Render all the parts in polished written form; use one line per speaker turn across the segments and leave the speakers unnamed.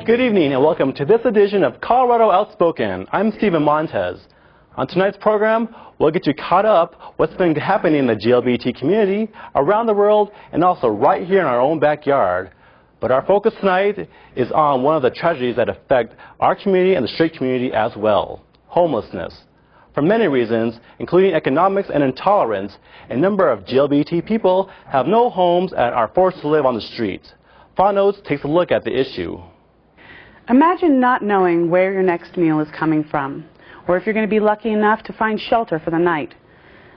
Good evening and welcome to this edition of Colorado Outspoken. I'm Stephen Montez. On tonight's program, we'll get you caught up what's been happening in the GLBT community, around the world, and also right here in our own backyard. But our focus tonight is on one of the tragedies that affect our community and the straight community as well, homelessness. For many reasons, including economics and intolerance, a number of GLBT people have no homes and are forced to live on the streets. Fawn takes a look at the issue.
Imagine not knowing where your next meal is coming from, or if you're going to be lucky enough to find shelter for the night.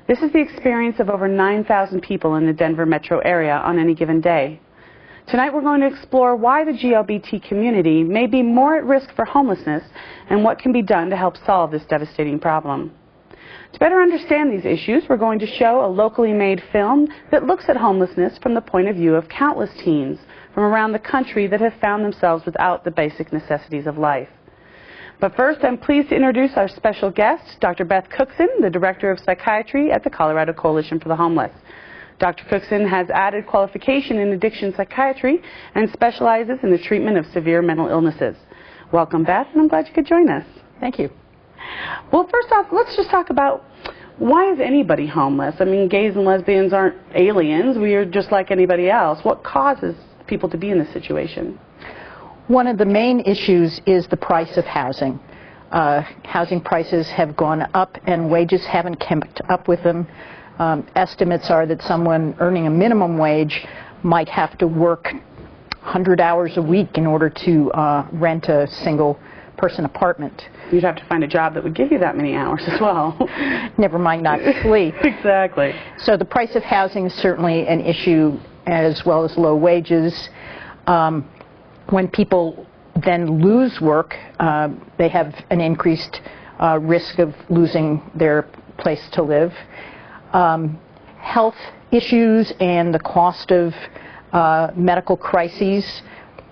This is the experience of over 9,000 people in the Denver metro area on any given day. Tonight we're going to explore why the GLBT community may be more at risk for homelessness and what can be done to help solve this devastating problem. To better understand these issues, we're going to show a locally made film that looks at homelessness from the point of view of countless teens from around the country that have found themselves without the basic necessities of life. But first, I'm pleased to introduce our special guest, Dr. Beth Cookson, the Director of Psychiatry at the Colorado Coalition for the Homeless. Dr. Cookson has added qualification in addiction psychiatry and specializes in the treatment of severe mental illnesses. Welcome, Beth, and I'm glad you could join us.
Thank you.
Well, first off, let's just talk about why is anybody homeless? I mean, gays and lesbians aren't aliens. We are just like anybody else. What causes people to be in this situation?
One of the main issues is the price of housing. Housing prices have gone up and wages haven't kept up with them. Estimates are that someone earning a minimum wage might have to work 100 hours a week in order to rent a single-person apartment.
You'd have to find a job that would give you that many hours as well.
Never mind not sleep.
Exactly.
So the price of housing is certainly an issue, as well as low wages. When people then lose work, they have an increased risk of losing their place to live. Health issues and the cost of medical crises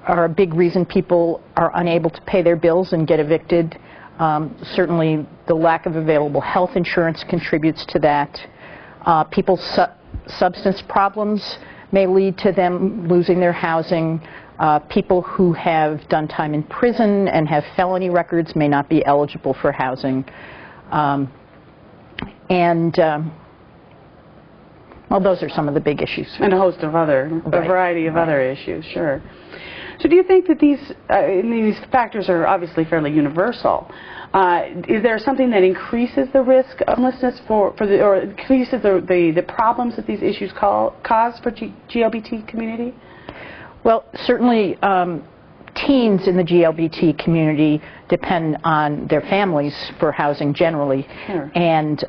are a big reason people are unable to pay their bills and get evicted. Certainly the lack of available health insurance contributes to that. People's substance problems may lead to them losing their housing. People who have done time in prison and have felony records may not be eligible for housing. Well, those are some of the big issues.
And a host of other, a variety of other issues, sure. So do you think that these factors are obviously fairly universal? Is there something that increases the risk of homelessness or increases the problems that these issues cause for GLBT community?
Well, certainly teens in the GLBT community depend on their families for housing generally.
Sure.
And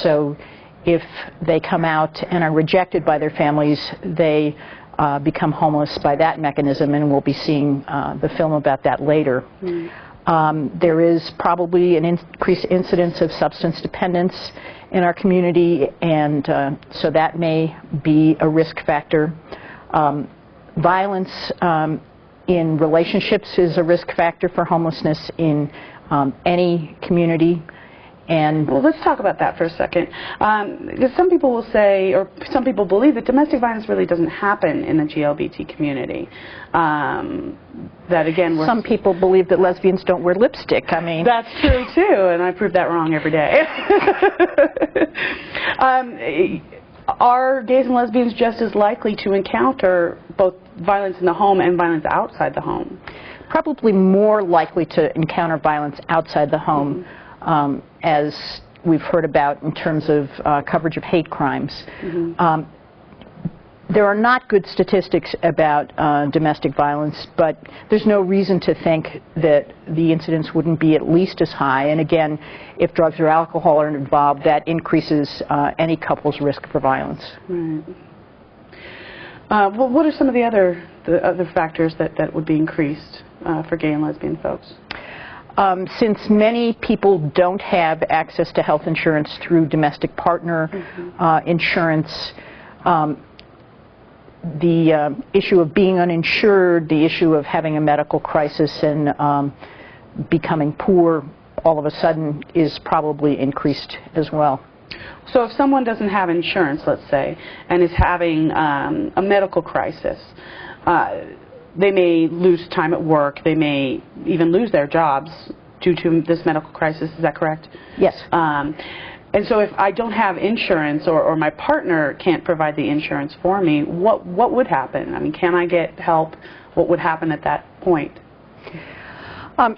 so if they come out and are rejected by their families, they become homeless by that mechanism, and we'll be seeing the film about that later. Mm. There is probably an increased incidence of substance dependence in our community, and so that may be a risk factor. Violence in relationships is a risk factor for homelessness in any community. And
well, let's talk about that for a second. Because some people will say, or some people believe, that domestic violence really doesn't happen in the GLBT community. That again,
some people believe that lesbians don't wear lipstick. I mean,
that's true too, and I prove that wrong every day. Are gays and lesbians just as likely to encounter both violence in the home and violence outside the home?
Probably more likely to encounter violence outside the home. Mm-hmm. As we've heard about in terms of coverage of hate crimes. Mm-hmm. There are not good statistics about domestic violence, but there's no reason to think that the incidence wouldn't be at least as high. And again, if drugs or alcohol are involved, that increases any couple's risk for violence.
Right. Well, what are some of the other factors that would be increased for gay and lesbian folks?
Since many people don't have access to health insurance through domestic partner mm-hmm. Insurance, the issue of being uninsured, the issue of having a medical crisis and becoming poor all of a sudden is probably increased as well.
So if someone doesn't have insurance, let's say, and is having a medical crisis, they may lose time at work. They may even lose their jobs due to this medical crisis. Is that correct?
Yes.
And so if I don't have insurance, or my partner can't provide the insurance for me, what would happen? I mean, can I get help? What would happen at that point?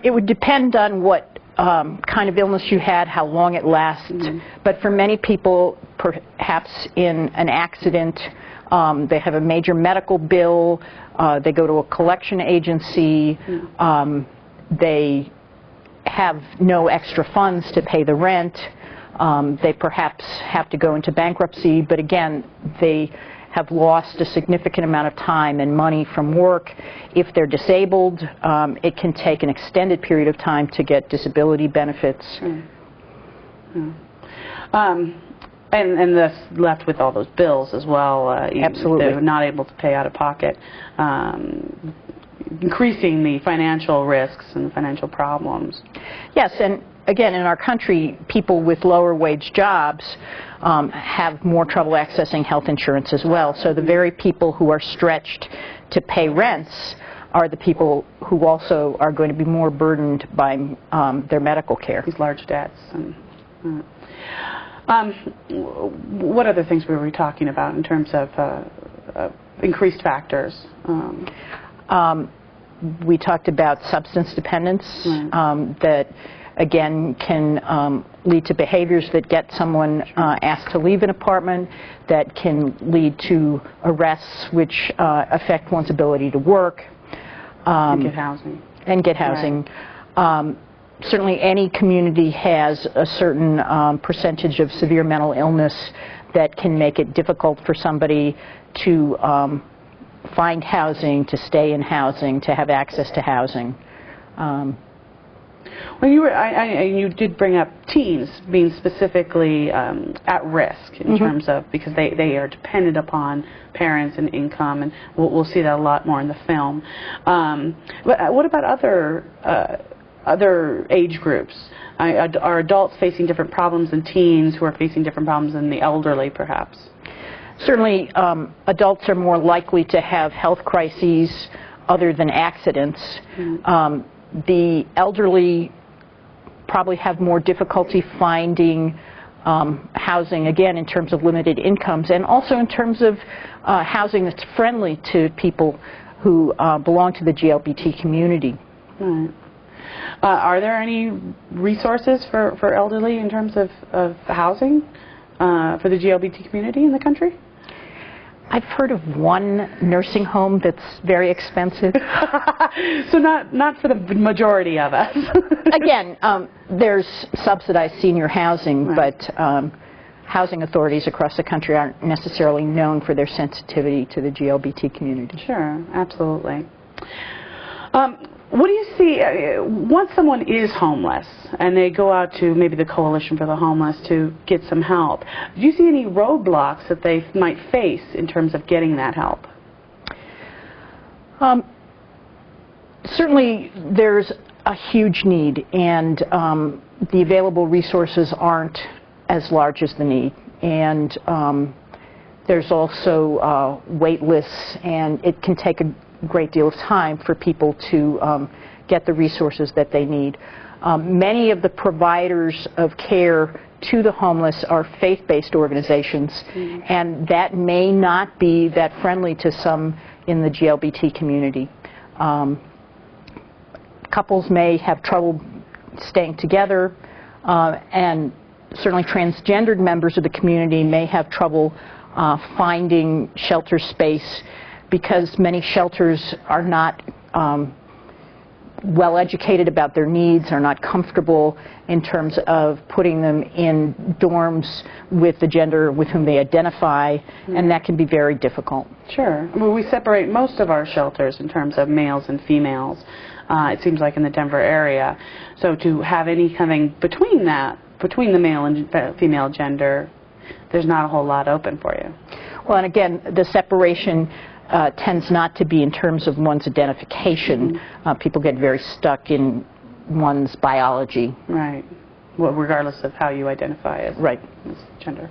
It would depend on what kind of illness you had, how long it lasts. Mm-hmm. But for many people, perhaps in an accident, they have a major medical bill, they go to a collection agency, they have no extra funds to pay the rent. They perhaps have to go into bankruptcy, but again, they have lost a significant amount of time and money from work. If they're disabled, it can take an extended period of time to get disability benefits.
And thus left with all those bills as well.
Absolutely.
They're not able to pay out of pocket, increasing the financial risks and the financial problems.
Yes, and again, in our country, people with lower wage jobs have more trouble accessing health insurance as well. So the very people who are stretched to pay rents are the people who also are going to be more burdened by their medical care.
These large debts. What other things were we talking about in terms of increased factors?
We talked about substance dependence, that again can lead to behaviors that get someone asked to leave an apartment, that can lead to arrests which affect one's ability to work.
And get housing.
And get housing. Right. Certainly any community has a certain percentage of severe mental illness that can make it difficult for somebody to find housing, to stay in housing, to have access to housing.
Well, you did bring up teens being specifically at risk in terms of, because they are dependent upon parents and income, and we'll see that a lot more in the film. But what about other age groups? Are adults facing different problems than teens, who are facing different problems than the elderly, perhaps? Certainly,
adults are more likely to have health crises other than accidents. The elderly probably have more difficulty finding housing, again, in terms of limited incomes, and also in terms of housing that's friendly to people who belong to the GLBT community.
Right. Are there any resources for elderly in terms of housing for the GLBT community in the country?
I've heard of one nursing home that's very expensive.
So not for the majority of us.
Again, there's subsidized senior housing, right, but housing authorities across the country aren't necessarily known for their sensitivity to the GLBT community.
Sure, absolutely. What do you see, once someone is homeless and they go out to maybe the Coalition for the Homeless to get some help, do you see any roadblocks that they might face in terms of getting that help?
Certainly there's a huge need, and the available resources aren't as large as the need. And there's also wait lists, and it can take a great deal of time for people to get the resources that they need. Many of the providers of care to the homeless are faith-based organizations, and that may not be that friendly to some in the GLBT community. Couples may have trouble staying together, and certainly transgendered members of the community may have trouble finding shelter space, because many shelters are not well educated about their needs, are not comfortable in terms of putting them in dorms with the gender with whom they identify, and that can be very difficult.
Sure. Well, we separate most of our shelters in terms of males and females, it seems like in the Denver area. So to have anything between that, between the male and female gender, there's not a whole lot open for you.
Well, and again, the separation tends not to be in terms of one's identification. People get very stuck in one's biology.
Right. Well, regardless of how you identify as,
right,
as gender.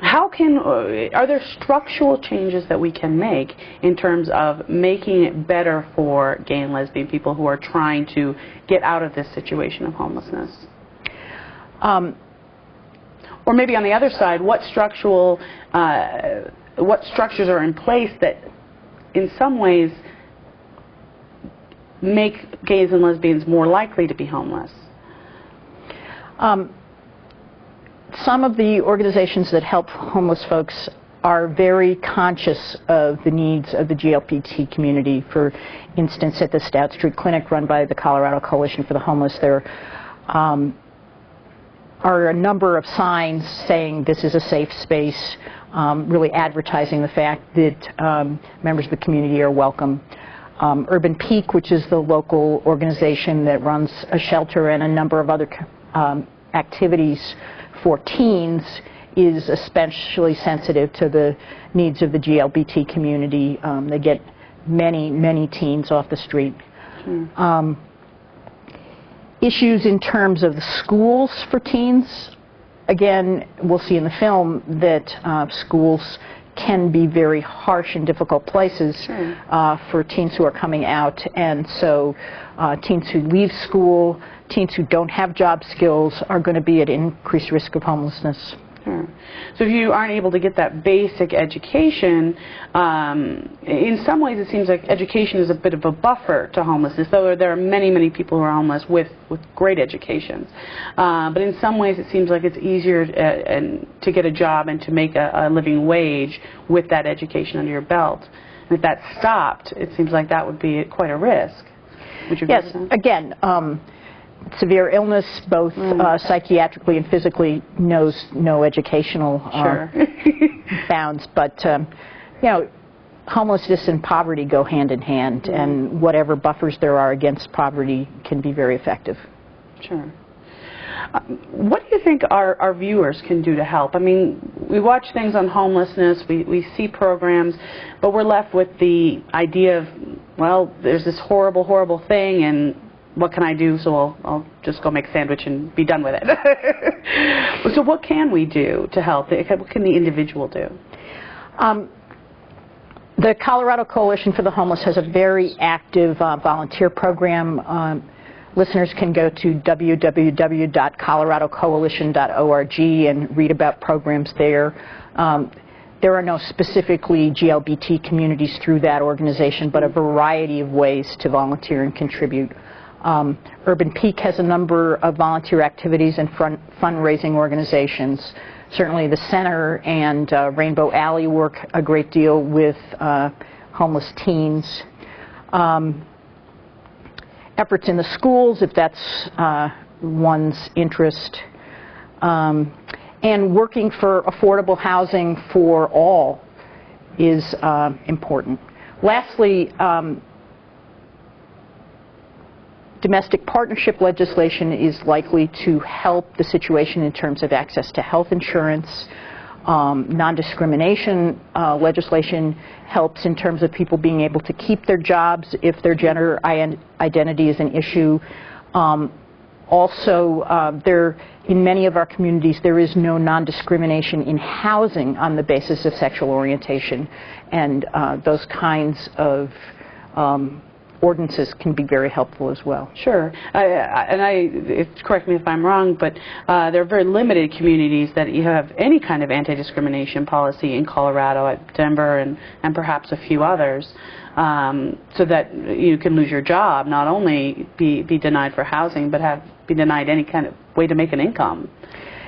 Are there structural changes that we can make in terms of making it better for gay and lesbian people who are trying to get out of this situation of homelessness? Or maybe on the other side, what structures are in place that in some ways make gays and lesbians more likely to be homeless?
Some of the organizations that help homeless folks are very conscious of the needs of the GLBT community. For instance, at the Stout Street Clinic run by the Colorado Coalition for the Homeless, there are a number of signs saying this is a safe space, really advertising the fact that members of the community are welcome. Urban Peak, which is the local organization that runs a shelter and a number of other activities for teens, is especially sensitive to the needs of the GLBT community. They get many teens off the street. Issues in terms of the schools for teens, again, we'll see in the film that schools can be very harsh and difficult places for teens who are coming out, and so teens who leave school, teens who don't have job skills are going to be at increased risk of homelessness.
Sure. So if you aren't able to get that basic education, in some ways it seems like education is a bit of a buffer to homelessness, though there are many people who are homeless with great educations. But in some ways it seems like it's easier to get a job and to make a living wage with that education under your belt. And if that stopped, it seems like that would be quite a risk. Would you agree with that?
Again, severe illness, both psychiatrically and physically, knows no educational bounds. But you know, homelessness and poverty go hand in hand, and whatever buffers there are against poverty can be very effective.
Sure. What do you think our viewers can do to help? I mean, we watch things on homelessness, we see programs, but we're left with the idea of, well, there's this horrible thing, and what can I do? So I'll just go make a sandwich and be done with it. So what can we do to help? What can the individual do?
The Colorado Coalition for the Homeless has a very active volunteer program. Listeners can go to www.coloradocoalition.org and read about programs there. There are no specifically GLBT communities through that organization, but a variety of ways to volunteer and contribute. Urban Peak has a number of volunteer activities and fundraising organizations. Certainly the Center and Rainbow Alley work a great deal with homeless teens. Efforts in the schools, if that's one's interest. And working for affordable housing for all is important. Lastly, domestic partnership legislation is likely to help the situation in terms of access to health insurance. Non-discrimination legislation helps in terms of people being able to keep their jobs if their gender identity is an issue. Also, in many of our communities, there is no non-discrimination in housing on the basis of sexual orientation, and those kinds of ordinances can be very helpful as well.
Sure. Correct me if I'm wrong, but there are very limited communities that you have any kind of anti-discrimination policy in Colorado, at Denver, and perhaps a few others, so that you can lose your job, not only be denied for housing, but be denied any kind of way to make an income.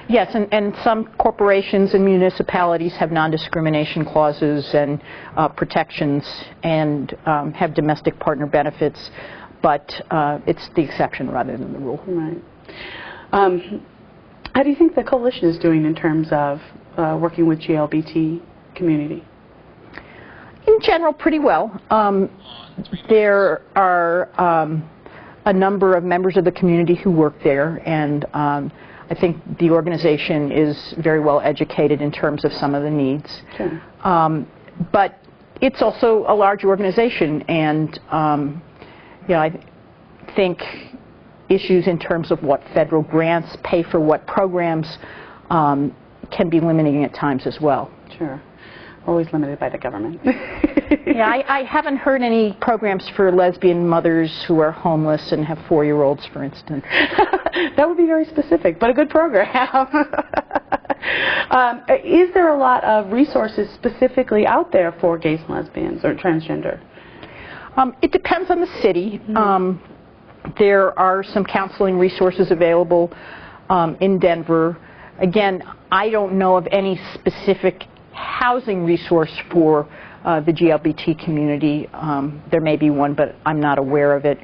Yes, and some corporations and municipalities have non-discrimination clauses and protections and have domestic partner benefits, but it's the exception rather than the rule.
Right. How do you think the coalition is doing in terms of working with GLBT community?
In general, pretty well. There are a number of members of the community who work there, and I think the organization is very well educated in terms of some of the needs.
Sure.
But it's also a large organization, and I think issues in terms of what federal grants pay for what programs can be limiting at times as well.
Sure. Always limited by the government.
Yeah, I haven't heard any programs for lesbian mothers who are homeless and have 4-year-olds, for instance.
That would be very specific, but a good program. Is there a lot of resources specifically out there for gays and lesbians or transgender?
It depends on the city. There are some counseling resources available in Denver. Again, I don't know of any specific housing resource for the GLBT community. There may be one, but I'm not aware of it.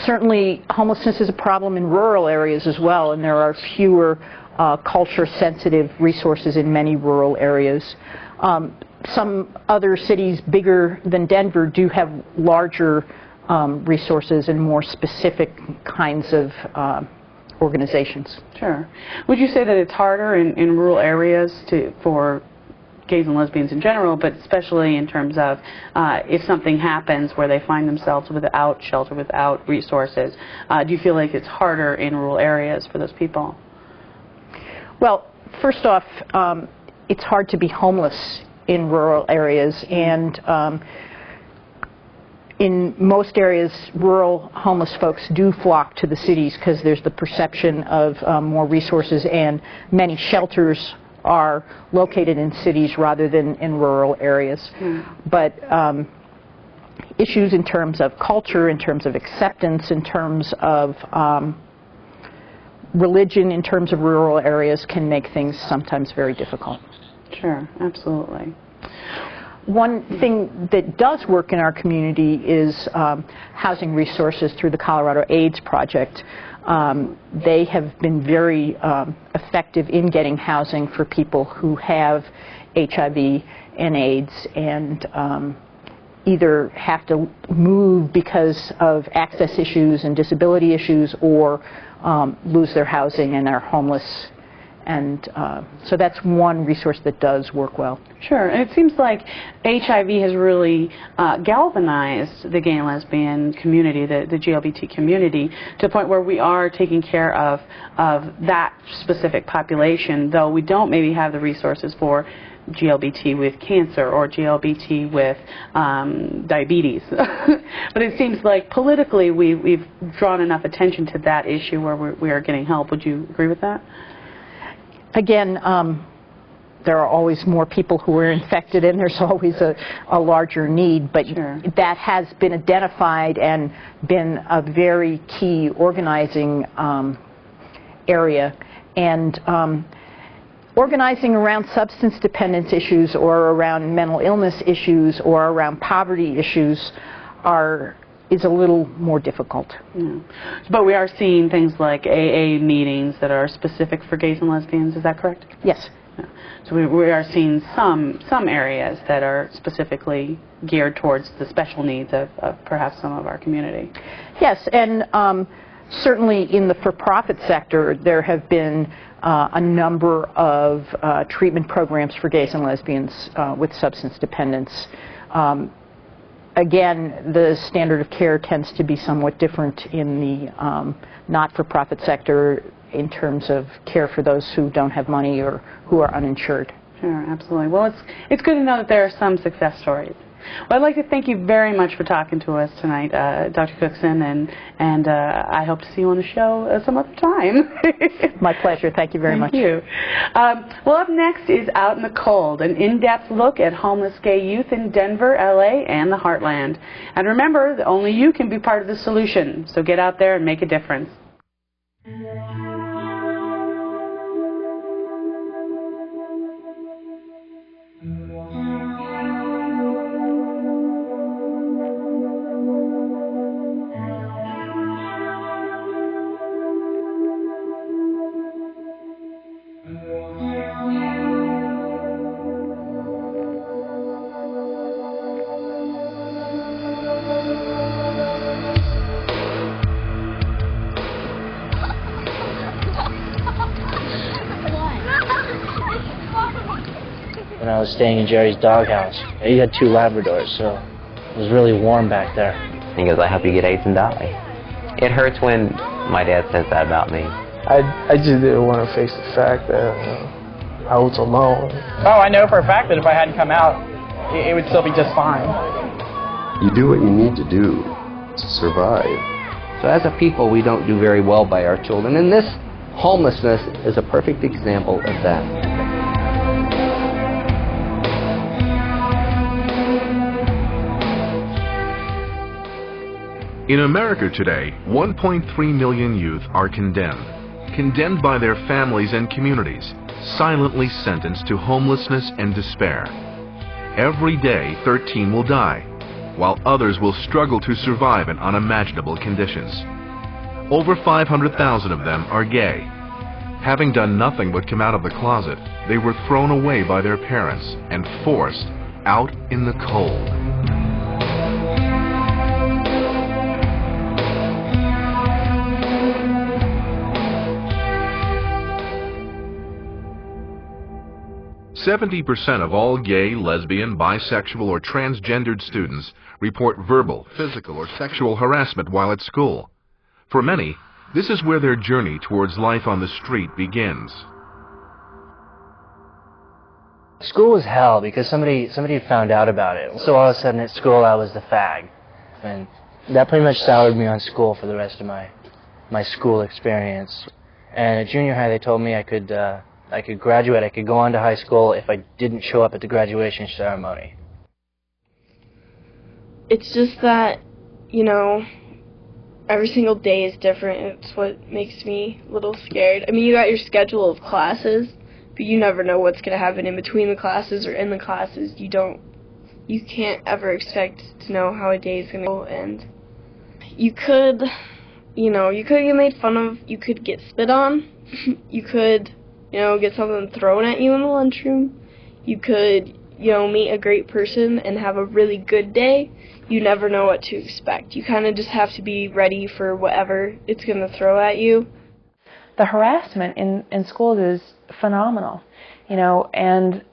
Certainly, homelessness is a problem in rural areas as well, and there are fewer culture-sensitive resources in many rural areas. Some other cities bigger than Denver do have larger resources and more specific kinds of organizations.
Sure. Would you say that it's harder in rural areas for gays and lesbians in general, but especially in terms of if something happens where they find themselves without shelter, without resources, do you feel like it's harder in rural areas for those people? Well, first off, it's hard to be homeless in rural areas, and in most areas, rural homeless folks do flock to the cities because there's the perception of more resources, and many shelters are located in cities rather than in rural areas. But issues in terms of culture, in terms of acceptance, in terms of religion, in terms of rural areas can make things sometimes very difficult. Sure, absolutely.
One thing that does work in our community is housing resources through the Colorado AIDS Project. They have been very effective in getting housing for people who have HIV and AIDS and either have to move because of access issues and disability issues, or lose their housing and are homeless. And so that's one resource that does work well.
Sure, and it seems like HIV has really galvanized the gay and lesbian community, the GLBT community, to the point where we are taking care of that specific population, though we don't maybe have the resources for GLBT with cancer or GLBT with diabetes. But it seems like politically we've drawn enough attention to that issue where we are getting help. Would you agree with that? Again, there are always more people who are infected, and there's always a larger need, but sure, that has been identified and been a very key organizing area. And organizing around substance dependence issues or around mental illness issues or around poverty issues is a little more difficult. Yeah. But we are seeing things like AA meetings that are specific for gays and lesbians, is that correct? Yes. Yeah. So we are seeing some areas that are specifically geared towards the special needs of perhaps some of our community. Yes, and certainly in the for-profit sector there have been a number of treatment programs for gays and lesbians with substance dependence. Again, the standard of care tends to be somewhat different in the not-for-profit sector in terms of care for those who don't have money or who are uninsured. Sure, absolutely. Well, it's good to know that there are some success stories. Well, I'd like to thank you very much for talking to us tonight, Dr. Cookson, and I hope to see you on the show some other time. My pleasure. Thank you very much. Thank you. Well, up next is Out in the Cold, an in-depth look at homeless gay youth in Denver, LA, and the Heartland. And remember that only you can be part of the solution, so get out there and make a difference.
When I was staying in Jerry's doghouse, he had 2 Labradors, so it was really warm back there.
He goes, I hope you get AIDS and die. It hurts when my dad says that about me.
I just didn't want to face the fact that I was alone.
Oh, I know for a fact that if I hadn't come out, it would still be just fine.
You do what you need to do to survive.
So as a people, we don't do very well by our children, and this homelessness is a perfect example of that.
In America today, 1.3 million youth are condemned by their families and communities, silently sentenced to homelessness and despair. Every day, 13 will die, while others will struggle to survive in unimaginable conditions. Over 500,000 of them are gay. Having done nothing but come out of the closet, they were thrown away by their parents and forced out in the cold. %70 of all gay, lesbian, bisexual, or transgendered students report verbal, physical, or sexual harassment while at school. For many, this is where their journey towards life on the street begins.
School was hell because somebody had found out about it. So all of a sudden at school I was the fag. And that pretty much soured me on school for the rest of my school experience. And at junior high they told me I could graduate, I could go on to high school if I didn't show up at the graduation ceremony.
It's just that, you know, every single day is different. It's what makes me a little scared. I mean, you got your schedule of classes, but you never know what's going to happen in between the classes or in the classes. You can't ever expect to know how a day is going to go, and you could get made fun of, you could get spit on, you could, get something thrown at you in the lunchroom, you could, meet a great person and have a really good day. You never know what to expect. You kind of just have to be ready for whatever it's going to throw at you.
The harassment in schools is phenomenal, and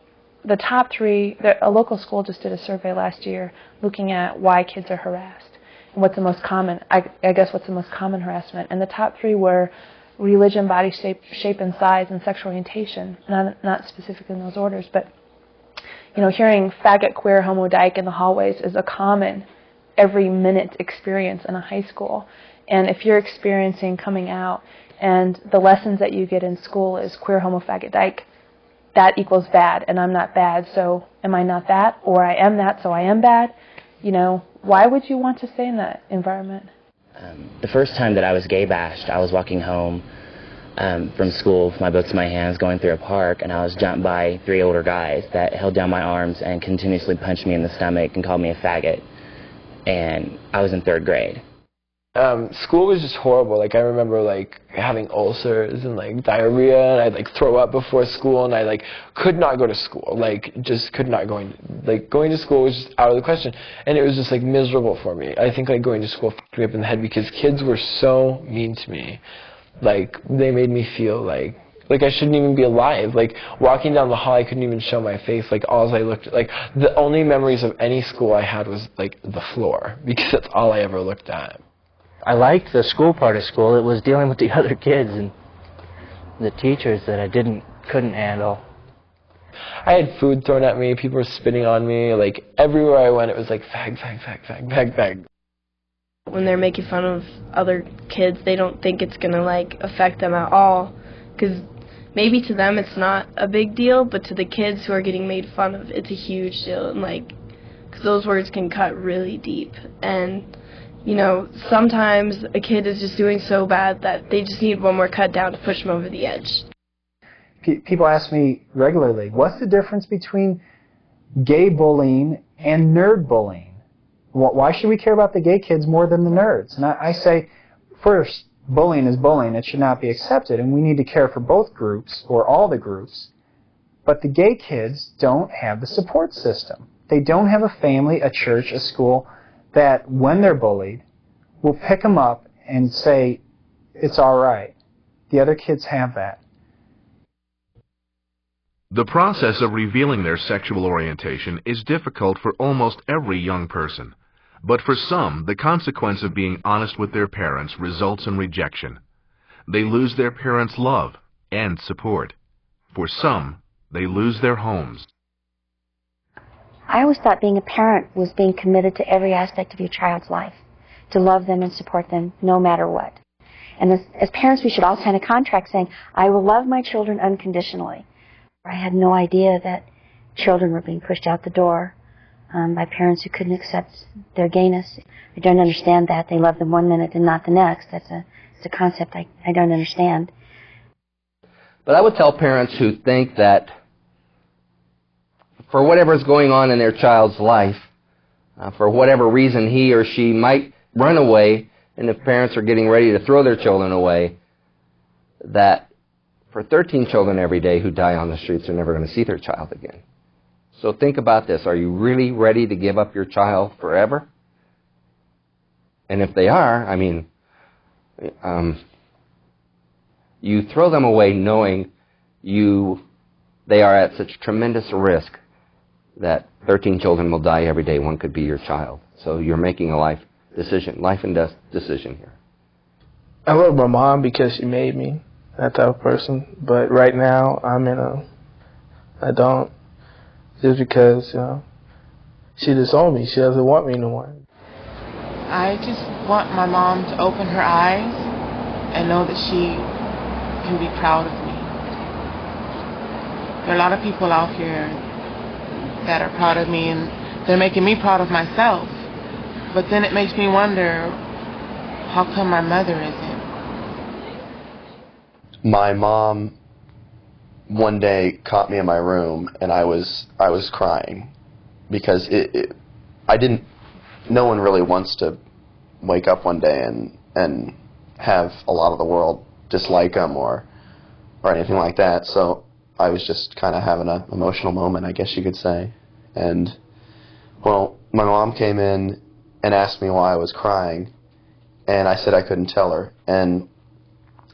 the top three, a local school just did a survey last year looking at why kids are harassed. And what's the most common, I guess what's the most common harassment. And the top three were religion, body shape and size, and sexual orientation. Not specifically in those orders, but hearing faggot, queer, homo, dyke in the hallways is a common every minute experience in a high school. And if you're experiencing coming out and the lessons that you get in school is queer, homo, faggot, dyke, that equals bad, and I'm not bad, so am I not that? Or I am that, so I am bad? Why would you want to stay in that environment?
The first time that I was gay bashed, I was walking home from school with my books in my hands, going through a park, and I was jumped by 3 older guys that held down my arms and continuously punched me in the stomach and called me a faggot. And I was in 3rd grade.
School was just horrible. I remember having ulcers and diarrhea, and I'd throw up before school, and I could not go to school. Just could not going to school was just out of the question, and it was just miserable for me. I think going to school fucked me up in the head because kids were so mean to me. They made me feel like I shouldn't even be alive. Walking down the hall, I couldn't even show my face. All I looked at, the only memories of any school I had was the floor, because that's all I ever looked at.
I liked the school part of school. It was dealing with the other kids and the teachers that I couldn't handle.
I had food thrown at me. People were spitting on me. Everywhere I went, it was fag, fag, fag, fag, fag, fag.
When they're making fun of other kids, they don't think it's going to affect them at all, because maybe to them it's not a big deal, but to the kids who are getting made fun of, it's a huge deal, and because those words can cut really deep. And sometimes a kid is just doing so bad that they just need one more cut down to push them over the edge.
People ask me regularly, what's the difference between gay bullying and nerd bullying? Why should we care about the gay kids more than the nerds? And I say, first, bullying is bullying. It should not be accepted, and we need to care for both groups, or all the groups. But the gay kids don't have the support system. They don't have a family, a church, a school that, when they're bullied, will pick them up and say, it's all right. The other kids have that.
The process of revealing their sexual orientation is difficult for almost every young person. But for some, the consequence of being honest with their parents results in rejection. They lose their parents' love and support. For some, They lose their homes.
I always thought being a parent was being committed to every aspect of your child's life, to love them and support them no matter what. And as parents, we should all sign a contract saying, I will love my children unconditionally. I had no idea that children were being pushed out the door by parents who couldn't accept their gayness. I don't understand that. They love them one minute and not the next. It's a concept I don't understand.
But I would tell parents who think that for whatever's going on in their child's life, for whatever reason he or she might run away, and if parents are getting ready to throw their children away, that for 13 children every day who die on the streets are never going to see their child again. So think about this. Are you really ready to give up your child forever? And if they are, I mean, you throw them away knowing they are at such tremendous risk that 13 children will die every day. One could be your child. So you're making a life and death decision here.
I love my mom because she made me that type of person. But right now, I don't. Just because, she disowned me. She doesn't want me no more.
I just want my mom to open her eyes and know that she can be proud of me. There are a lot of people out here that are proud of me, and they're making me proud of myself. But then it makes me wonder, how come my mother isn't?
My mom one day caught me in my room, and I was crying because no one really wants to wake up one day and have a lot of the world dislike them or anything like that. So I was just kind of having an emotional moment, I guess you could say. And, well, my mom came in and asked me why I was crying, and I said I couldn't tell her. And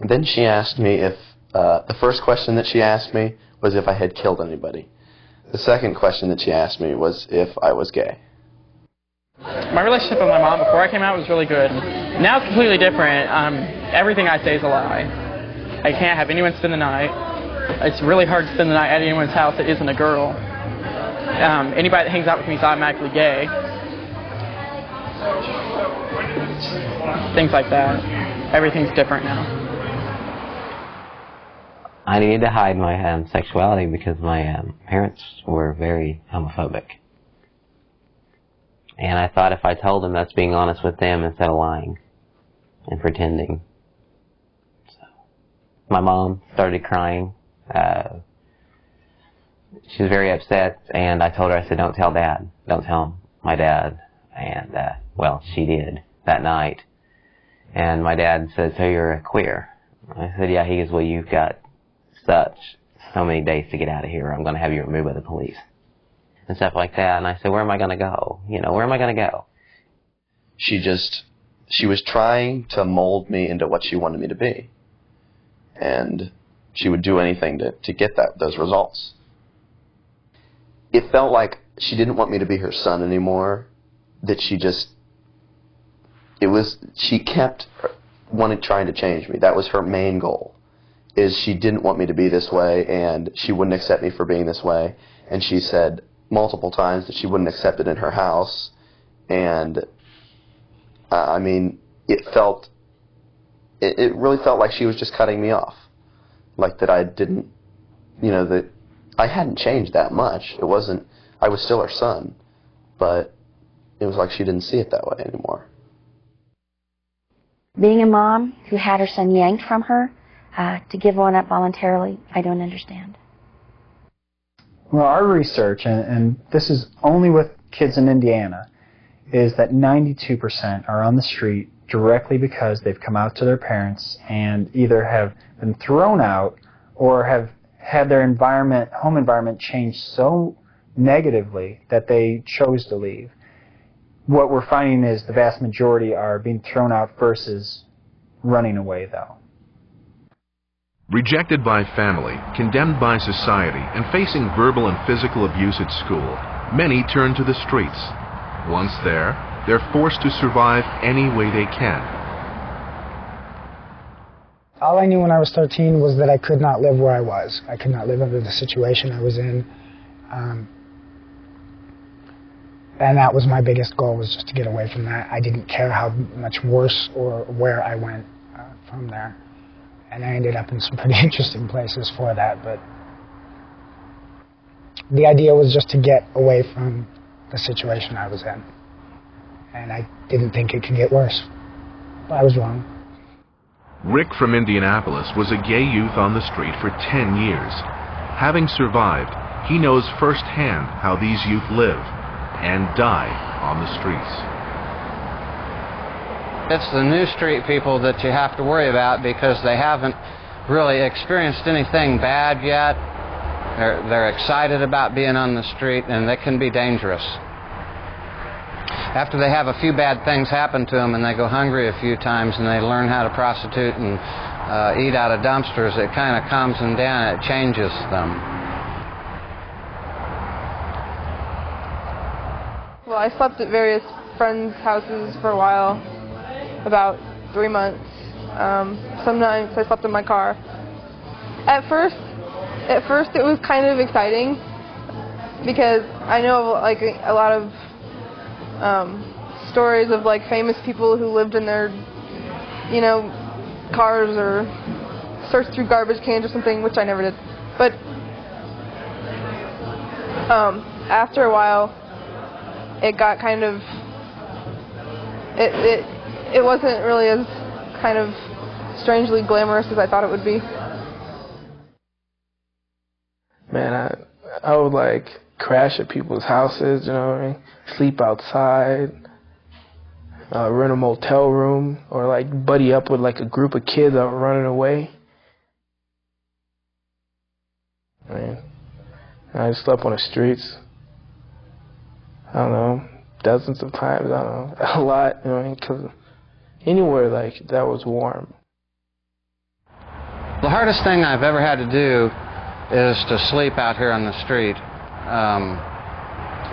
then she asked me if, the first question that she asked me was if I had killed anybody. The second question that she asked me was if I was gay.
My relationship with my mom before I came out was really good. Now it's completely different. Everything I say is a lie. I can't have anyone spend the night. It's really hard to spend the night at anyone's house that isn't a girl. Anybody that hangs out with me is automatically gay. Things like that. Everything's different now.
I needed to hide my sexuality because my parents were very homophobic. And I thought if I told them, that's being honest with them instead of lying and pretending. So my mom started crying. She was very upset, and I told her, I said, don't tell Dad. Don't tell my dad. And, well, she did that night. And my dad said, so you're a queer? I said, yeah. He goes, well, you've got so many days to get out of here, or I'm going to have you removed by the police. And stuff like that. And I said, where am I going to go? Where am I going to go?
She was trying to mold me into what she wanted me to be. And she would do anything to get those results. It felt like she didn't want me to be her son anymore, that she kept trying to change me. That was her main goal, is she didn't want me to be this way, and she wouldn't accept me for being this way. And she said multiple times that she wouldn't accept it in her house. And I mean, it really felt like she was just cutting me off, like that I didn't, that I hadn't changed that much. It wasn't, I was still her son, but it was like she didn't see it that way anymore.
Being a mom who had her son yanked from her to give one up voluntarily, I don't understand.
Well, our research, and this is only with kids in Indiana, is that 92% are on the street directly because they've come out to their parents and either have been thrown out or have had their home environment change so negatively that they chose to leave. What we're finding is the vast majority are being thrown out versus running away, though.
Rejected by family, condemned by society, and facing verbal and physical abuse at school, many turn to the streets. Once there, they're forced to survive any way they can.
All I knew when I was 13 was that I could not live where I was. I could not live under the situation I was in. And that was my biggest goal, was just to get away from that. I didn't care how much worse or where I went from there. And I ended up in some pretty interesting places for that, but the idea was just to get away from the situation I was in. And I didn't think it could get worse. But I was wrong.
Rick from Indianapolis was a gay youth on the street for 10 years. Having survived, he knows firsthand how these youth live and die on the streets.
It's the new street people that you have to worry about because they haven't really experienced anything bad yet. They're excited about being on the street, and they can be dangerous. After they have a few bad things happen to them and they go hungry a few times and they learn how to prostitute and eat out of dumpsters, it kind of calms them down, it changes them.
Well, I slept at various friends' houses for a while, about 3 months. Some nights I slept in my car. At first it was kind of exciting because I know like a lot of stories of like famous people who lived in their, you know, cars or searched through garbage cans or something, which I never did. But after a while, it got kind of it wasn't really as kind of strangely glamorous as I thought it would be.
Man, I would like crash at people's houses, you know what I mean? Sleep outside, rent a motel room, or like buddy up with like a group of kids that were running away. I mean, I slept on the streets. I don't know, dozens of times, I don't know, a lot, you know what I mean? Because anywhere like that was warm.
The hardest thing I've ever had to do is to sleep out here on the street.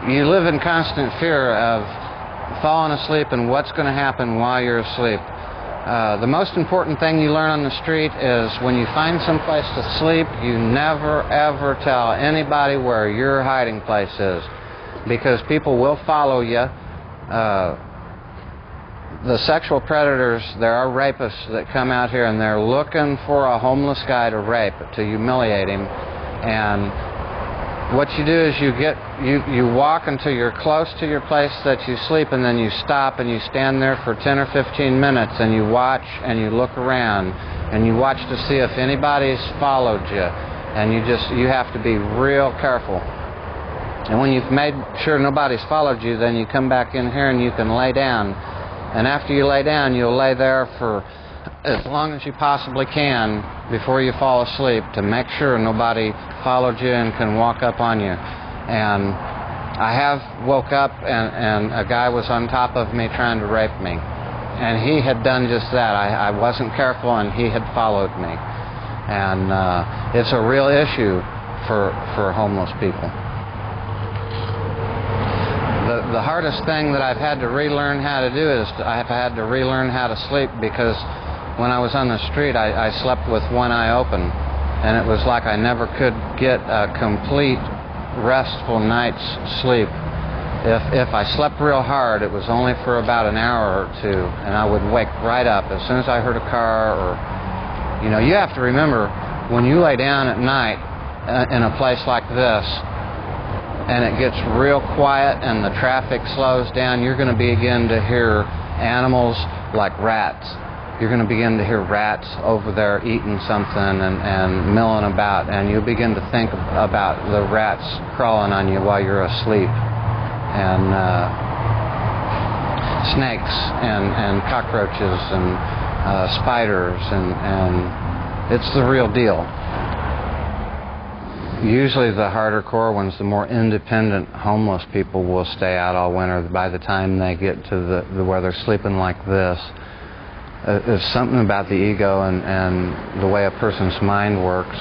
You live in constant fear of falling asleep and what's going to happen while you're asleep. The most important thing you learn on the street is when you find some place to sleep, you never ever tell anybody where your hiding place is, because people will follow you. The sexual predators, there are rapists that come out here and they're looking for a homeless guy to rape, to humiliate him. And what you do is you walk until you're close to your place that you sleep, and then you stop and you stand there for 10 or 15 minutes and you watch and you look around and you watch to see if anybody's followed you, and you have to be real careful. And when you've made sure nobody's followed you, then you come back in here and you can lay down. And after you lay down, you'll lay there for as long as you possibly can before you fall asleep to make sure nobody followed you and can walk up on you. And I have woke up and a guy was on top of me trying to rape me. And he had done just that. I wasn't careful and he had followed me. And it's a real issue for homeless people. The hardest thing that I've had to relearn how to do is I've had to relearn how to sleep, because when I was on the street I slept with one eye open, and it was like I never could get a complete restful night's sleep. If I slept real hard, it was only for about an hour or two, and I would wake right up as soon as I heard a car. Or, you know, you have to remember, when you lay down at night in a place like this and it gets real quiet and the traffic slows down, you're going to begin to hear animals like rats. You're going to begin to hear rats over there eating something and milling about, and you'll begin to think about the rats crawling on you while you're asleep, and snakes and cockroaches and spiders, and it's the real deal. Usually the harder core ones, the more independent homeless people, will stay out all winter. By the time they get to where they're sleeping like this, there's something about the ego and the way a person's mind works.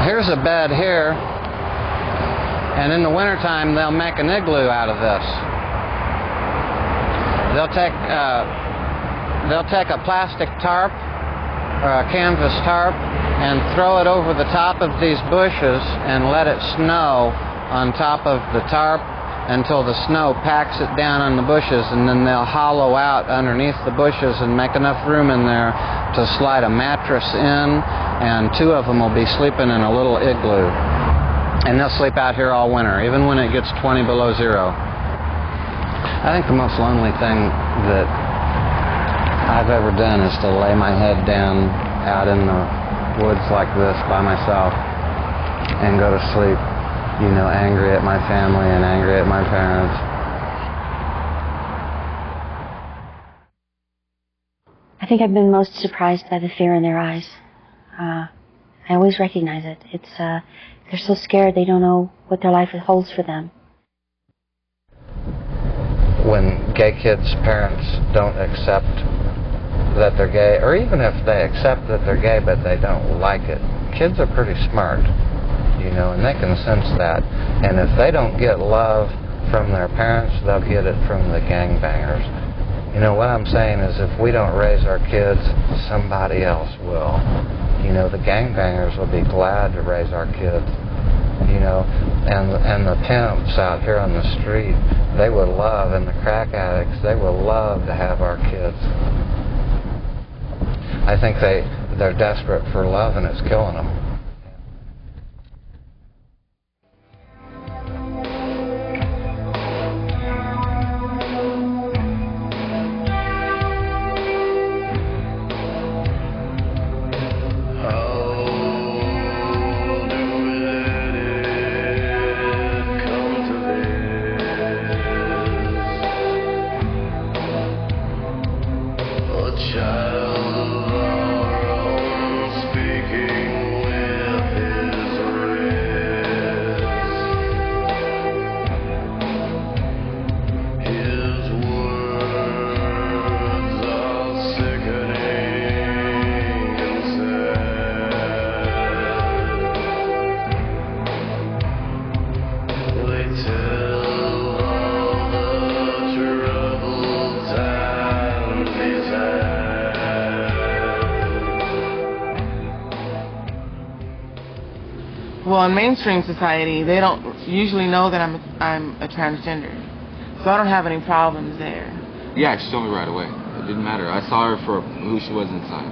Here's a bed here, and in the wintertime they'll make an igloo out of this. They'll take they'll take a plastic tarp or a canvas tarp and throw it over the top of these bushes and let it snow on top of the tarp until the snow packs it down on the bushes, and then they'll hollow out underneath the bushes and make enough room in there to slide a mattress in, and 2 of them will be sleeping in a little igloo. And they'll sleep out here all winter, even when it gets 20 below zero. I think the most lonely thing that I've ever done is to lay my head down out in the woods like this by myself and go to sleep, you know, angry at my family and angry at my parents.
I think I've been most surprised by the fear in their eyes. I always recognize it. It's they're so scared they don't know what their life holds for them.
When gay kids' parents don't accept that they're gay, or even if they accept that they're gay but they don't like it, kids are pretty smart, you know, and they can sense that. And if they don't get love from their parents, they'll get it from the gangbangers. You know, what I'm saying is if we don't raise our kids, somebody else will. You know, the gangbangers will be glad to raise our kids. You know, and the pimps out here on the street, they would love, and the crack addicts, they would love to have our kids. I think they're desperate for love, and it's killing them.
Well, in mainstream society, they don't usually know that I'm a transgender, so I don't have any problems there.
Yeah, she told me right away. It didn't matter. I saw her for who she was inside.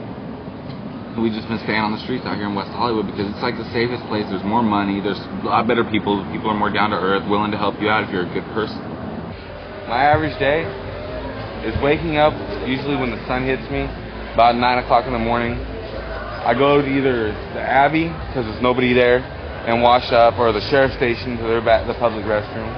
We've just been staying on the streets out here in West Hollywood because it's like the safest place. There's more money. There's a lot better people. People are more down to earth, willing to help you out if you're a good person.
My average day is waking up, usually when the sun hits me, about 9 o'clock in the morning. I go to either the Abbey, because there's nobody there, and wash up, or the sheriff's station, to the public restroom.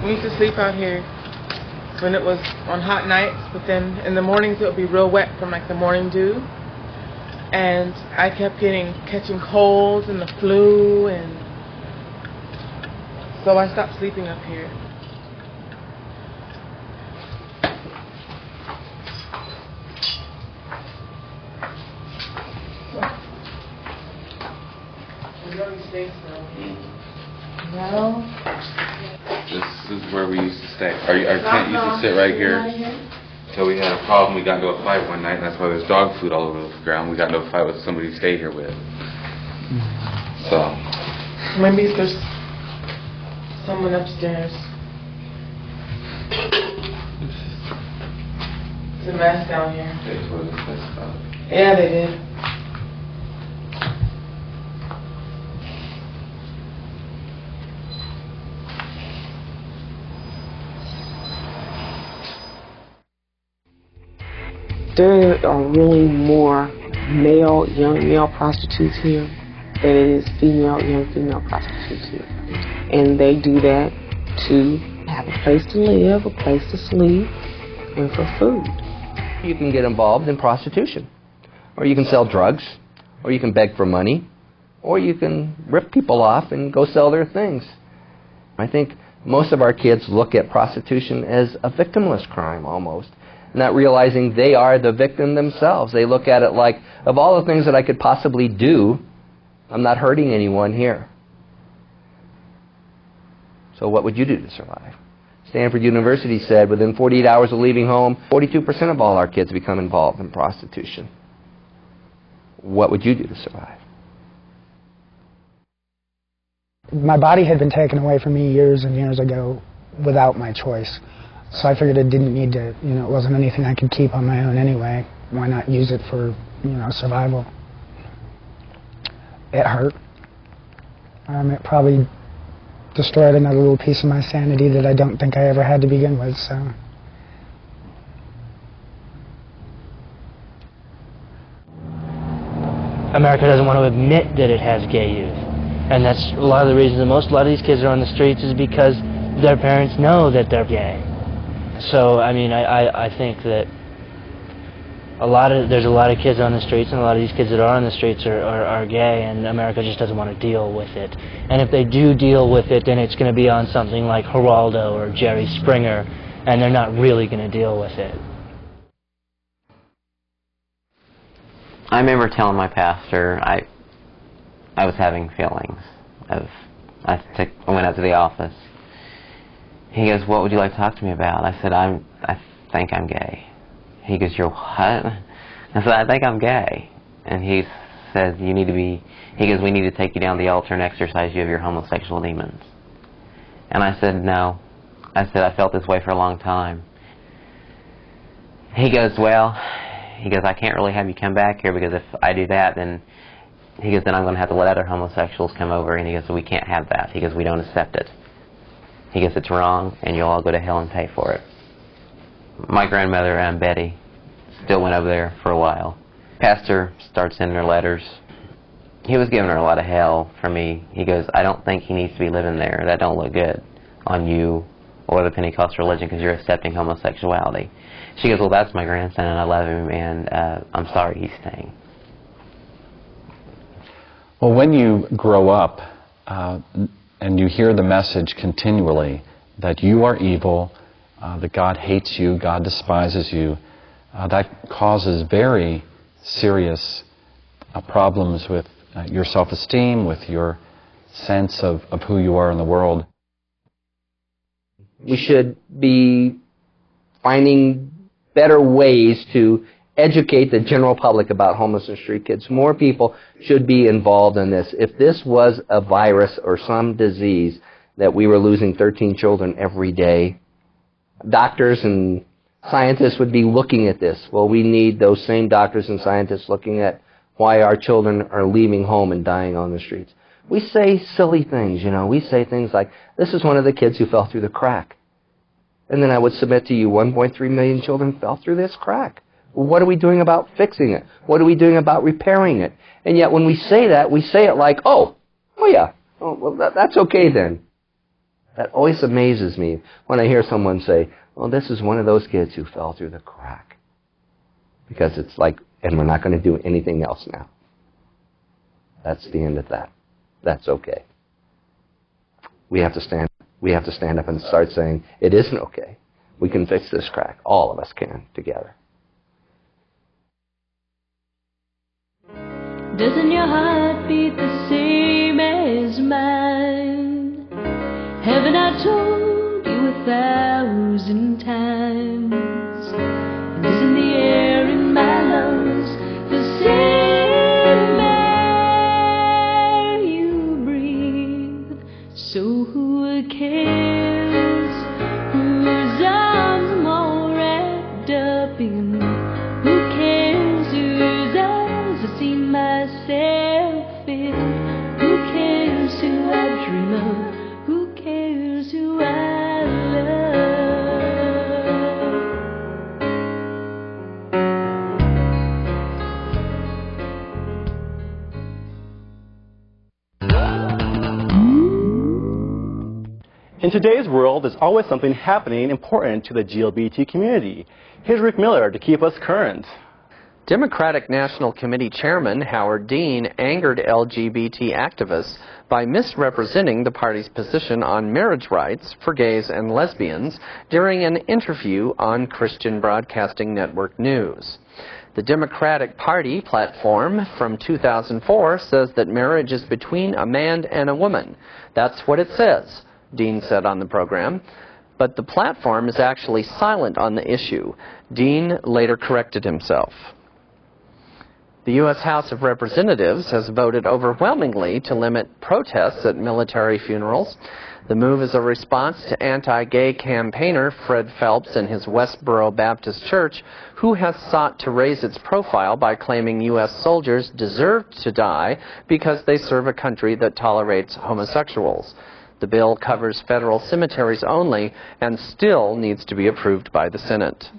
We used to sleep out here when it was on hot nights, but then in the mornings it would be real wet from like the morning dew. And I kept catching colds and the flu, and so I stopped sleeping up here. No.
This is where we used to stay. Our tent used to sit right here. Until we had a problem, we got into a fight one night, and that's why there's dog food all over the ground. We got into a fight with somebody to stay here with. So.
Maybe there's someone upstairs. It's a mess down here.
They told us this about it.
Yeah, they did.
There are really more young male prostitutes here than it is young female prostitutes here. And they do that to have a place to live, a place to sleep, and for food.
You can get involved in prostitution, or you can sell drugs, or you can beg for money, or you can rip people off and go sell their things. I think Most of our kids look at prostitution as a victimless crime almost, not realizing they are the victim themselves. They look at it like, of all the things that I could possibly do, I'm not hurting anyone here. So what would you do to survive? Stanford University said within 48 hours of leaving home, 42% of all our kids become involved in prostitution. What would you do to survive?
My body had been taken away from me years and years ago without my choice. So I figured it didn't need to, it wasn't anything I could keep on my own anyway. Why not use it for, survival? It hurt. It probably destroyed another little piece of my sanity that I don't think I ever had to begin with, so.
America doesn't want to admit that it has gay youth. And that's a lot of the reasons that a lot of these kids are on the streets is because their parents know that they're gay. So, I mean, I think that there's a lot of kids on the streets, and a lot of these kids that are on the streets are gay, and America just doesn't want to deal with it. And if they do deal with it, then it's going to be on something like Geraldo or Jerry Springer, and they're not really going to deal with it.
I remember telling my pastor I was having feelings. I went out to the office. He goes, "What would you like to talk to me about?" I said, I think I'm gay." He goes, "You're what?" I said, "I think I'm gay." And he said, he goes, "We need to take you down the altar and exorcise you of your homosexual demons." And I said, "No." I said, "I felt this way for a long time." He goes, "I can't really have you come back here, because if I do that, then," he goes, "then I'm going to have to let other homosexuals come over." And he goes, "We can't have that." He goes, "We don't accept it." He goes, "It's wrong, and you'll all go to hell and pay for it." My grandmother, Betty, still went over there for a while. Pastor started sending her letters. He was giving her a lot of hell for me. He goes, "I don't think he needs to be living there. That don't look good on you or the Pentecostal religion, because you're accepting homosexuality." She goes, "Well, that's my grandson, and I love him, and I'm sorry he's staying."
Well, when you grow up and you hear the message continually that you are evil, that God hates you, God despises you, that causes very serious problems with your self-esteem, with your sense of who you are in the world.
We should be finding better ways to educate the general public about homeless and street kids. More people should be involved in this. If this was a virus or some disease that we were losing 13 children every day, doctors and scientists would be looking at this. Well, we need those same doctors and scientists looking at why our children are leaving home and dying on the streets. We say silly things, We say things like, "This is one of the kids who fell through the crack." And then I would submit to you, 1.3 million children fell through this crack. What are we doing about fixing it? What are we doing about repairing it? And yet when we say that, we say it like, oh yeah, well, that's okay then. That always amazes me when I hear someone say, "Well, this is one of those kids who fell through the crack." Because it's like, and we're not going to do anything else now. That's the end of that. That's okay. We have to stand up and start saying, it isn't okay. We can fix this crack. All of us can, together.
Doesn't your heart beat the same as mine? Haven't I told you 1,000 times? And isn't the air in my lungs the same air you breathe? So who cares whose arms I'm all wrapped up in? Who cares whose eyes I see myself in? Who cares who I dream of? Who cares who I love?
In today's world, there's always something happening important to the GLBT community. Here's Rick Miller to keep us current.
Democratic National Committee Chairman Howard Dean angered LGBT activists by misrepresenting the party's position on marriage rights for gays and lesbians during an interview on Christian Broadcasting Network News. The Democratic Party platform from 2004 says that marriage is between a man and a woman. That's what it says, Dean said on the program. But the platform is actually silent on the issue. Dean later corrected himself. The U.S. House of Representatives has voted overwhelmingly to limit protests at military funerals. The move is a response to anti-gay campaigner Fred Phelps and his Westboro Baptist Church, who has sought to raise its profile by claiming U.S. soldiers deserve to die because they serve a country that tolerates homosexuals. The bill covers federal cemeteries only and still needs to be approved by the Senate.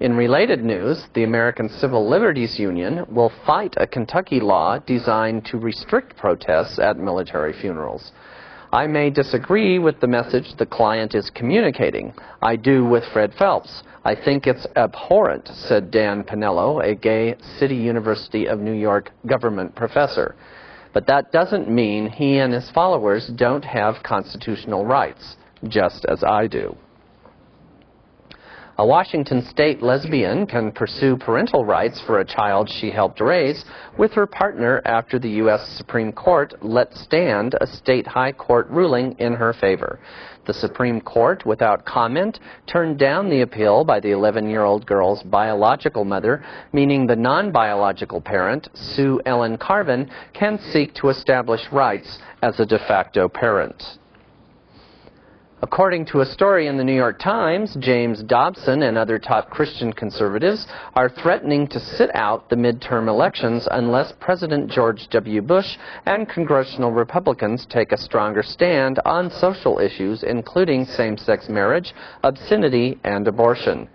In related news, the American Civil Liberties Union will fight a Kentucky law designed to restrict protests at military funerals. I may disagree with the message the client is communicating. I do with Fred Phelps. I think it's abhorrent, said Dan Pinello, a gay City University of New York government professor. But that doesn't mean he and his followers don't have constitutional rights, just as I do. A Washington state lesbian can pursue parental rights for a child she helped raise with her partner after the U.S. Supreme Court let stand a state high court ruling in her favor. The Supreme Court, without comment, turned down the appeal by the 11-year-old girl's biological mother, meaning the non-biological parent, Sue Ellen Carvin, can seek to establish rights as a de facto parent. According to a story in the New York Times, James Dobson and other top Christian conservatives are threatening to sit out the midterm elections unless President George W. Bush and congressional Republicans take a stronger stand on social issues, including same-sex marriage, obscenity, and abortion.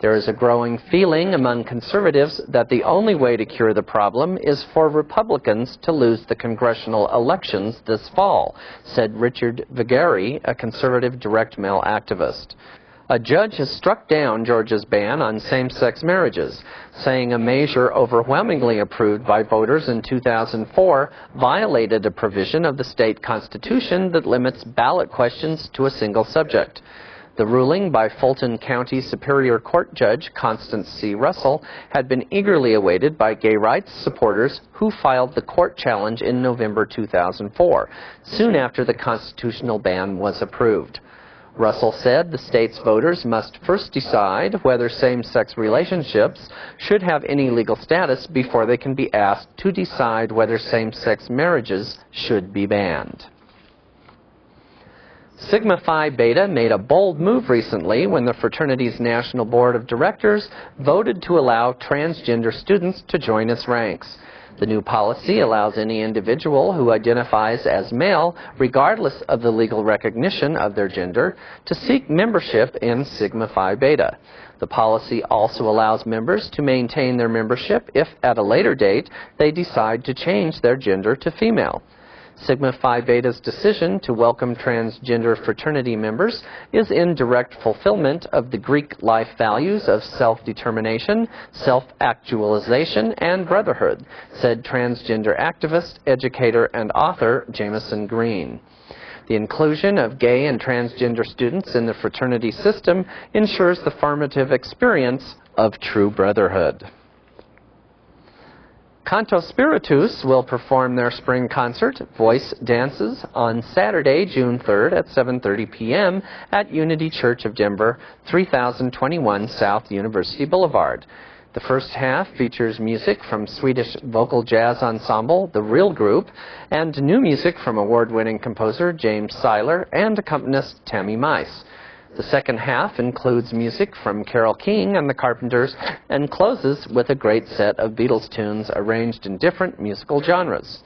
There is a growing feeling among conservatives that the only way to cure the problem is for Republicans to lose the congressional elections this fall, said Richard Vigueri, a conservative direct mail activist. A judge has struck down Georgia's ban on same-sex marriages, saying a measure overwhelmingly approved by voters in 2004 violated a provision of the state constitution that limits ballot questions to a single subject. The ruling by Fulton County Superior Court Judge Constance C. Russell had been eagerly awaited by gay rights supporters who filed the court challenge in November 2004, soon after the constitutional ban was approved. Russell said the state's voters must first decide whether same-sex relationships should have any legal status before they can be asked to decide whether same-sex marriages should be banned. Sigma Phi Beta made a bold move recently when the fraternity's National Board of Directors voted to allow transgender students to join its ranks. The new policy allows any individual who identifies as male, regardless of the legal recognition of their gender, to seek membership in Sigma Phi Beta. The policy also allows members to maintain their membership if, at a later date, they decide to change their gender to female. Sigma Phi Beta's decision to welcome transgender fraternity members is in direct fulfillment of the Greek life values of self-determination, self-actualization, and brotherhood, said transgender activist, educator, and author Jameson Green. The inclusion of gay and transgender students in the fraternity system ensures the formative experience of true brotherhood. Canto Spiritus will perform their spring concert, Voice Dances, on Saturday, June 3rd at 7:30 p.m. at Unity Church of Denver, 3021 South University Boulevard. The first half features music from Swedish vocal jazz ensemble, The Real Group, and new music from award-winning composer James Seiler and accompanist Tammy Mice. The second half includes music from Carole King and the Carpenters and closes with a great set of Beatles tunes arranged in different musical genres.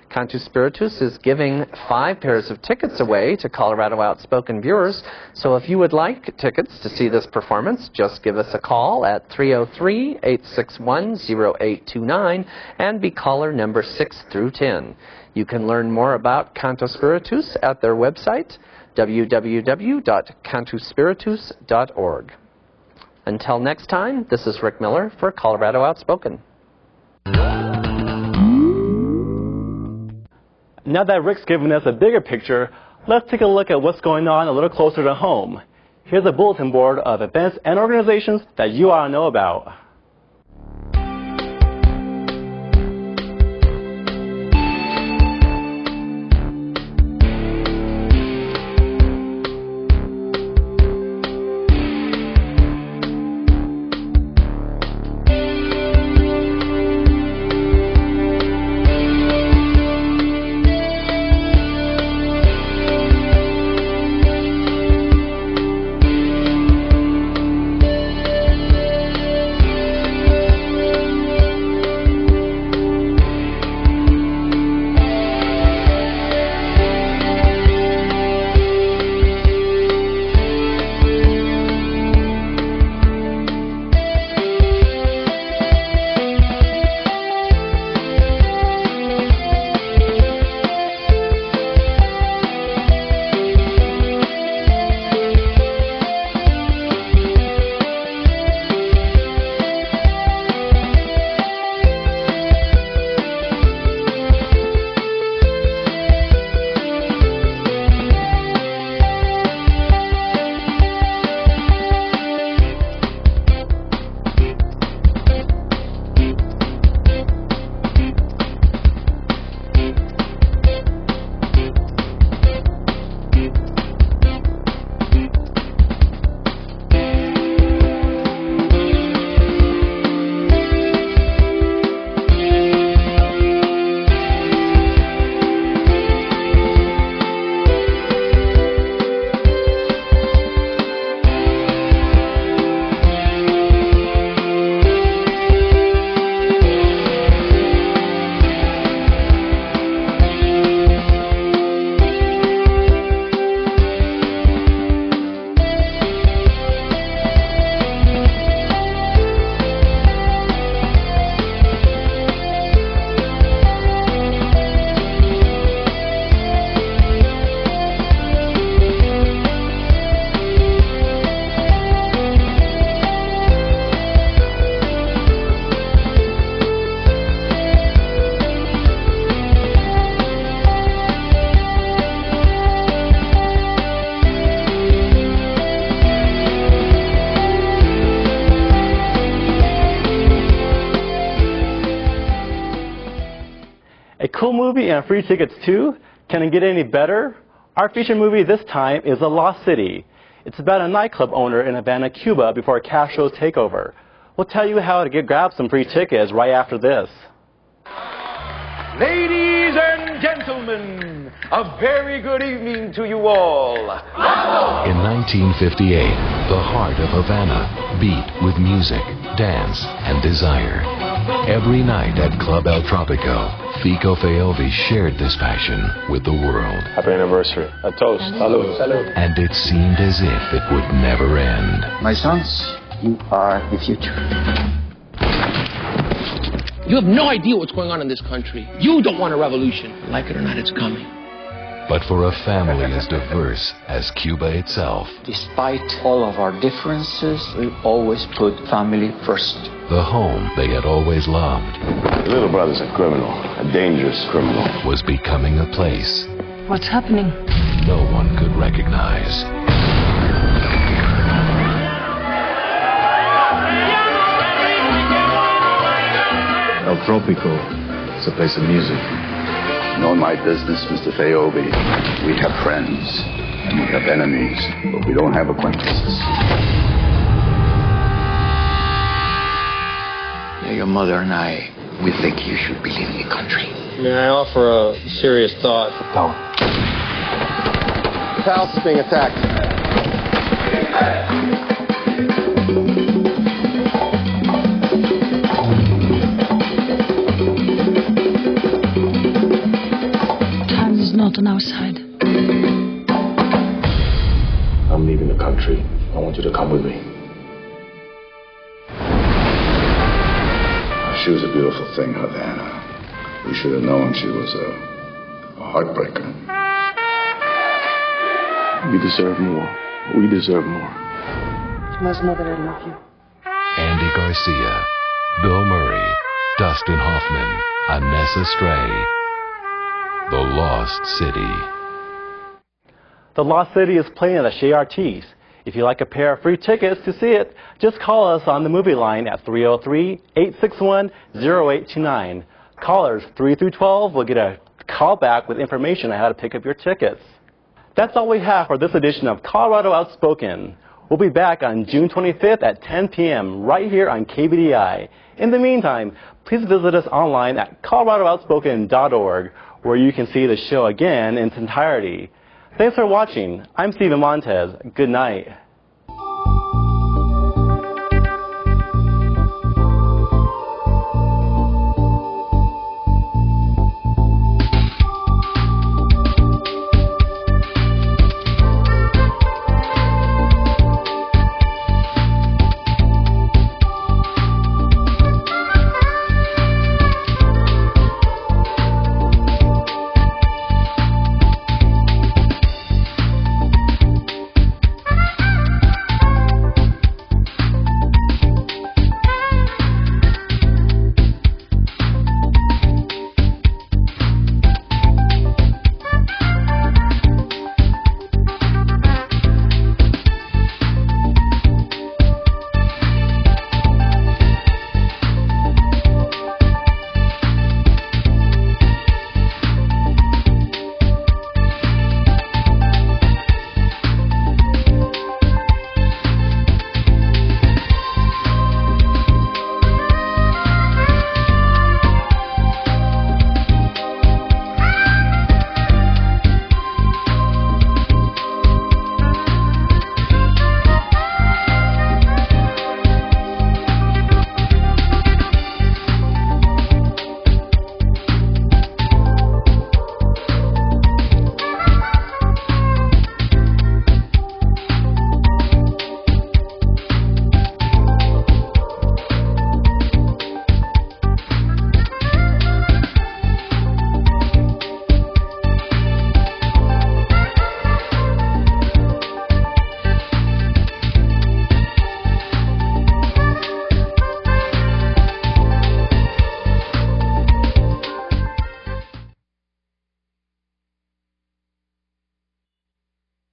Canto Spiritus is giving 5 pairs of tickets away to Colorado Outspoken viewers, so if you would like tickets to see this performance, just give us a call at 303-861-0829 and be caller number 6 through 10. You can learn more about Canto Spiritus at their website, www.cantospiritus.org. Until next time, this is Rick Miller for Colorado Outspoken.
Now that Rick's given us a bigger picture, let's take a look at what's going on a little closer to home. Here's a bulletin board of events and organizations that you ought to know about. A cool movie and free tickets too? Can it get any better? Our feature movie this time is The Lost City. It's about a nightclub owner in Havana, Cuba before Castro's takeover. We'll tell you how to grab some free tickets right after this.
Ladies and gentlemen, a very good evening to you all.
In 1958, the heart of Havana beat with music, dance, and desire. Every night at Club El Tropico, Fico Feovi shared this passion with the world.
Happy anniversary. A toast. Salud. Salud.
And it seemed as if it would never end.
My sons, you are the future.
You have no idea what's going on in this country. You don't want a revolution. Like it or not, it's coming.
But for a family as diverse as Cuba itself,
despite all of our differences, we always put family first.
The home they had always loved,
Your little brother's a criminal, a dangerous criminal,
was becoming a place
What's happening?
no one could recognize.
El Tropico is a place of music.
Knowing my business, Mr. Feobi, we have friends and we have enemies, but we don't have acquaintances.
Your mother and I, we think you should be leaving the country.
May I offer a serious thought?
No.
The house is being attacked.
Time is not on our side.
I'm leaving the country. I want you to come with me.
She was a beautiful thing, Havana. We should have known she was a heartbreaker.
You deserve more. We deserve more.
Mas, mother, I love you.
Andy Garcia, Bill Murray, Dustin Hoffman, Anessa Stray. The Lost City.
The Lost City is playing at the Chez Artistes. If you'd like a pair of free tickets to see it, just call us on the movie line at 303-861-0829. Callers 3 through 12 will get a call back with information on how to pick up your tickets. That's all we have for this edition of Colorado Outspoken. We'll be back on June 25th at 10 p.m. right here on KBDI. In the meantime, please visit us online at coloradooutspoken.org, where you can see the show again in its entirety. Thanks for watching. I'm Stephen Montez. Good night.